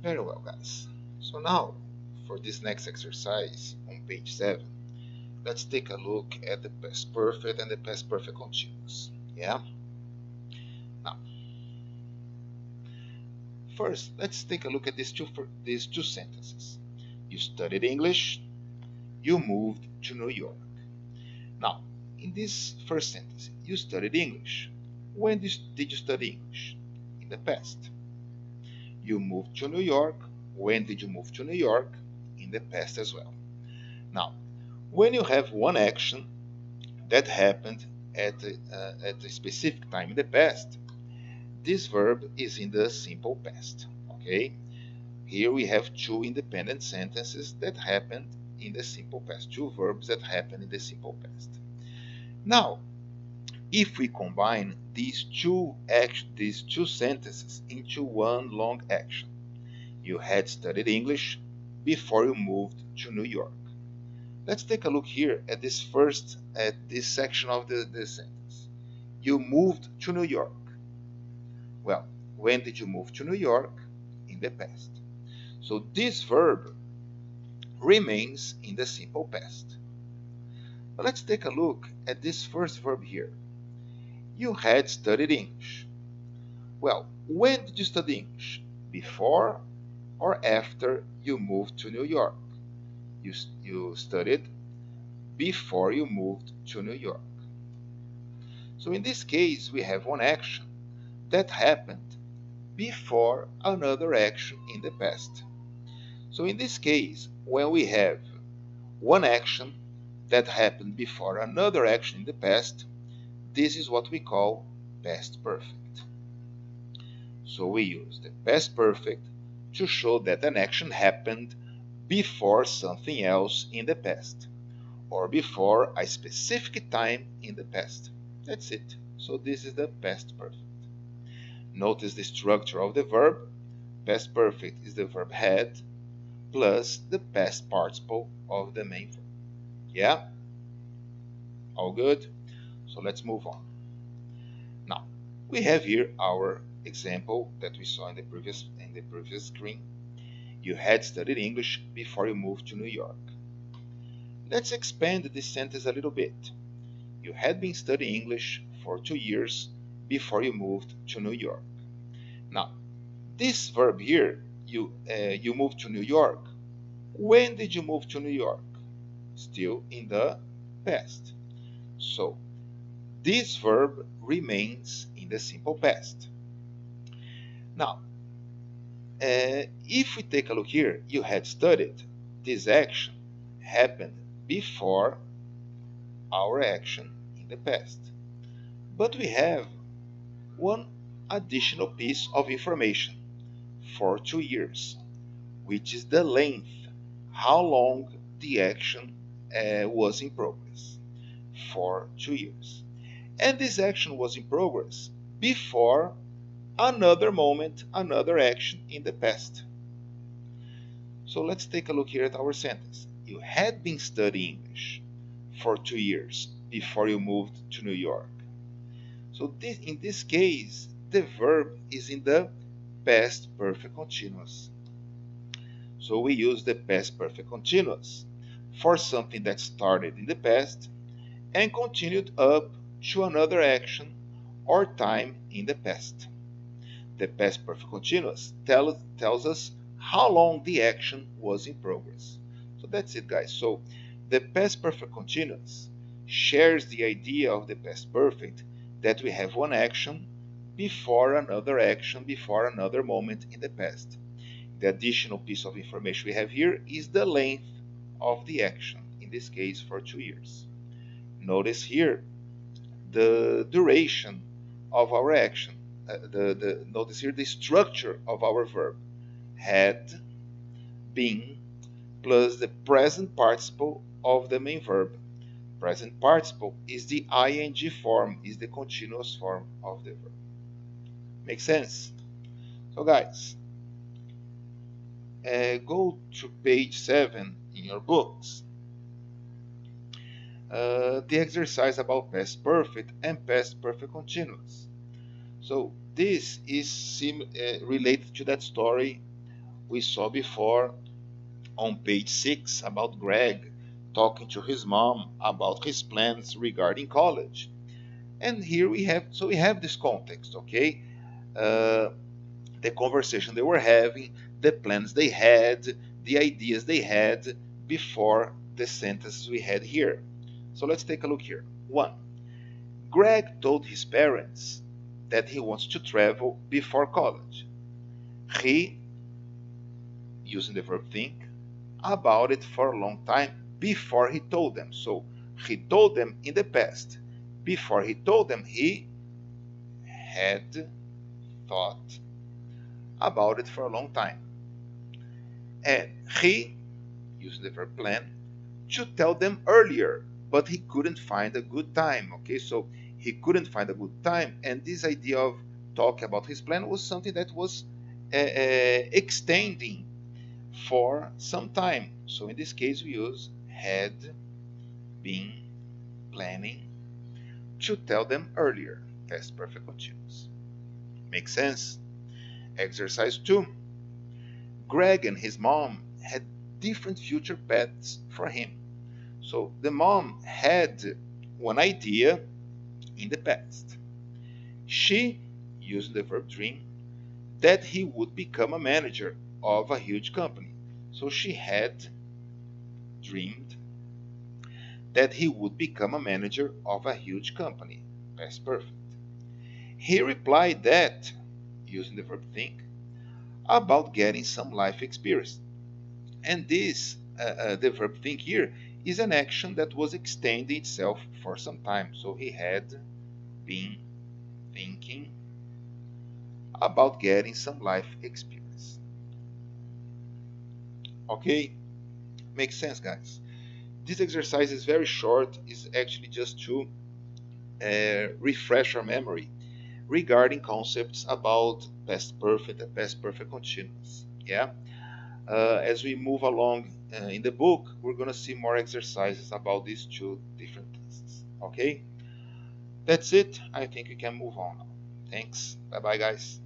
Very well, guys. So now, for this next exercise on page 7, let's take a look at the past perfect and the past perfect continuous. Yeah? Now, first, let's take a look at these two sentences. You studied English, you moved to New York. Now, in this first sentence, you studied English. When did you study English? In the past. You moved to New York. When did you move to New York? In the past as well. Now, when you have one action that happened at a specific time in the past, this verb is in the simple past. Okay? Here we have two independent sentences that happened in the simple past, two verbs that happened in the simple past. Now, if we combine these two sentences into one long action, you had studied English before you moved to New York. Let's take a look here at this section of the sentence. You moved to New York. Well, when did you move to New York? In the past. So this verb remains in the simple past. But let's take a look at this first verb here. You had studied English. Well, when did you study English? Before or after you moved to New York? You studied before you moved to New York. So in this case, we have one action that happened before another action in the past. So in this case, when we have one action that happened before another action in the past, this is what we call past perfect. So we use the past perfect to show that an action happened before something else in the past, or before a specific time in the past. That's it. So this is the past perfect. Notice the structure of the verb. Past perfect is the verb had plus the past participle of the main verb. Yeah? All good? So let's move on. Now, we have here our example that we saw in the previous screen. You had studied English before you moved to New York. Let's expand this sentence a little bit. You had been studying English for 2 years before you moved to New York. Now, this verb here, you moved to New York. When did you move to New York? Still in the past. So, this verb remains in the simple past. Now, if we take a look here, you had studied. This action happened before our action in the past. But we have one additional piece of information for 2 years, which is the length, how long the action was in progress for 2 years. And this action was in progress before another moment, another action in the past. So let's take a look here at our sentence. You had been studying English for 2 years before you moved to New York. So in this case, the verb is in the past perfect continuous. So we use the past perfect continuous for something that started in the past and continued up to another action or time in the past. The past perfect continuous tells us how long the action was in progress. So that's it, guys. So the past perfect continuous shares the idea of the past perfect that we have one action before another moment in the past. The additional piece of information we have here is the length of the action, in this case for 2 years. Notice here the duration of our action. Notice here the structure of our verb. Had, been, plus the present participle of the main verb. Present participle is the ing form, is the continuous form of the verb. Make sense? So guys, go to page 7 in your books. The exercise about past perfect and past perfect continuous. So this is related to that story we saw before on page 6 about Greg talking to his mom about his plans regarding college. And here we have this context, okay? Uh, the conversation they were having, the plans they had, the ideas they had before the sentences we had here. So let's take a look here. 1. Greg told his parents that he wants to travel before college. He, using the verb think, about it for a long time before he told them. So he told them in the past. Before he told them, he had thought about it for a long time. And he, using the verb plan, should tell them earlier, but he couldn't find a good time. Okay, so he couldn't find a good time, and this idea of talking about his plan was something that was extending for some time. So in this case, we use had been planning to tell them earlier. Past perfect continuous. Makes sense? Exercise 2. Greg and his mom had different future paths for him. So the mom had one idea in the past. She, using the verb dream, that he would become a manager of a huge company. So she had dreamed that he would become a manager of a huge company. Past perfect. He replied that, using the verb think, about getting some life experience. And this, the verb think here, is an action that was extending itself for some time. So he had been thinking about getting some life experience. Okay? Makes sense, guys. This exercise is very short. It's actually just to refresh our memory regarding concepts about past perfect and past perfect continuous. Yeah. As we move along in the book, we're going to see more exercises about these two different tests. Okay? That's it. I think we can move on now. Thanks. Bye bye, guys.